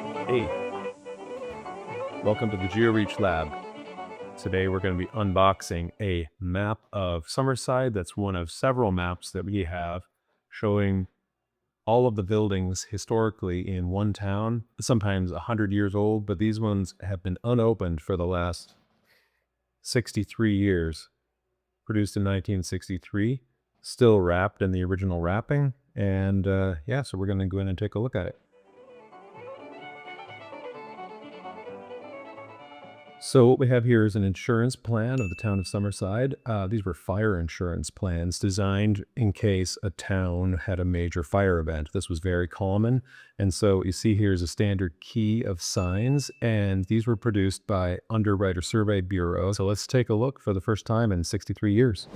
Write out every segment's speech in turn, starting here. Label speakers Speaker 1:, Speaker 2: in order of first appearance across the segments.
Speaker 1: Hey, welcome to the GeoReach Lab. Today we're going to be unboxing a map of Summerside. That's one of several maps that we have showing all of the buildings historically in one town, sometimes 100 years old, but these ones have been unopened for the last 63 years. Produced in 1963, still wrapped in the original wrapping. And yeah, so we're going to go in and take a look at it. So what we have here is an insurance plan of the town of Summerside. These were fire insurance plans designed in case a town had a major fire event. This was very common. And so what you see here is a standard key of signs, and these were produced by Underwriter Survey Bureau. So let's take a look for the first time in 63 years.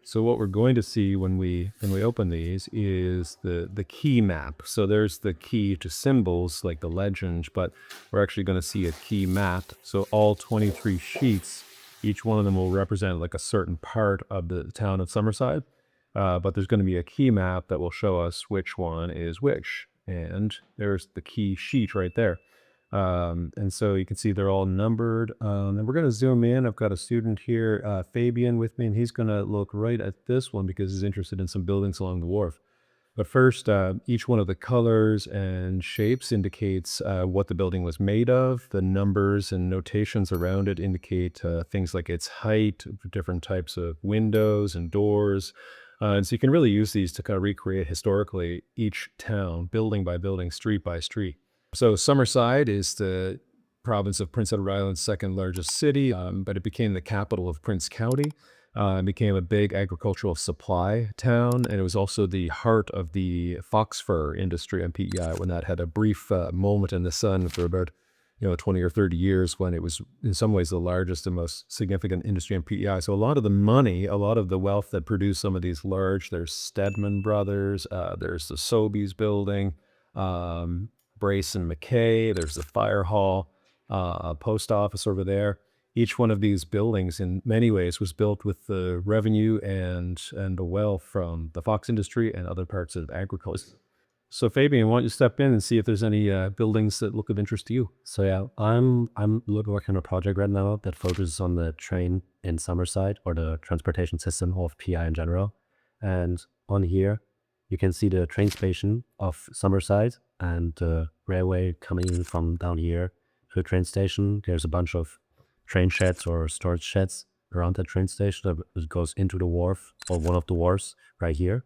Speaker 1: So what we're going to see when we open these is the key map. So there's the key to symbols like the legend, but we're actually going to see a key map. So all 23 sheets, each one of them will represent like a certain part of the town of Summerside. But there's going to be a key map that will show us which one is which. And there's the key sheet right there. And so you can see they're all numbered. And we're going to zoom in. I've got a student here, Fabian, with me, and he's going to look right at this one because he's interested in some buildings along the wharf. But first, each one of the colors and shapes indicates what the building was made of. The numbers and notations around it indicate things like its height, different types of windows and doors. And so you can really use these to kind of recreate historically each town, building by building, street by street. So Summerside is the province of Prince Edward Island's second largest city, but it became the capital of Prince County. It became a big agricultural supply town, and it was also the heart of the fox fur industry on PEI when that had a brief moment in the sun for about 20 or 30 years when it was in some ways the largest and most significant industry in PEI. So a lot of the money, a lot of the wealth that produced some of these there's Stedman Brothers, there's the Sobeys building, Brace and McKay, there's the fire hall, a post office over there. Each one of these buildings in many ways was built with the revenue and the wealth from the fox industry and other parts of agriculture. So Fabian, why don't you step in and see if there's any buildings that look of interest to you?
Speaker 2: So yeah, I'm working on a project right now that focuses on the train in Summerside or the transportation system of PI in general. And on here, you can see the train station of Summerside and the railway coming in from down here to the train station. There's a bunch of train sheds or storage sheds around that train station that goes into the wharf or one of the wharfs right here,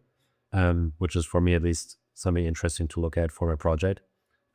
Speaker 2: which is for me at least something interesting to look at for my project.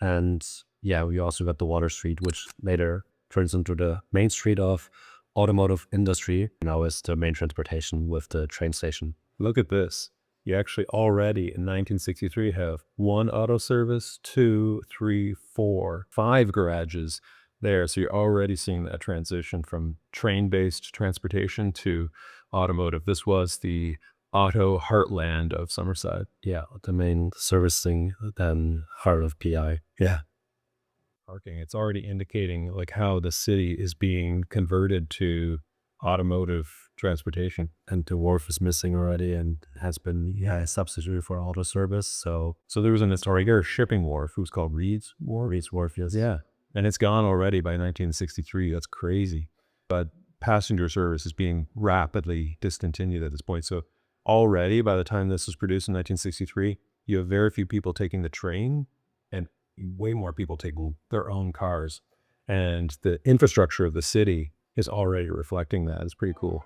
Speaker 2: And yeah, we also got the Water Street, which later turns into the main street of automotive industry. Now is the main transportation with the train station.
Speaker 1: Look at this. You actually already in 1963 have 1 auto service, 2, 3, 4, 5 garages there. So you're already seeing that transition from train-based transportation to automotive. This was the auto heartland of Summerside.
Speaker 2: Yeah, the main servicing then heart of PI. Yeah.
Speaker 1: Parking, it's already indicating like how the city is being converted to automotive transportation.
Speaker 2: And the wharf is missing already and has been substituted for auto service. So
Speaker 1: there was an historic shipping wharf. It was called Reed's Wharf.
Speaker 2: Reed's Wharf, yes.
Speaker 1: Yeah, and it's gone already by 1963. That's crazy. But passenger service is being rapidly discontinued at this point. So already by the time this was produced in 1963, you have very few people taking the train and way more people taking their own cars. And the infrastructure of the city is already reflecting that. It's pretty cool.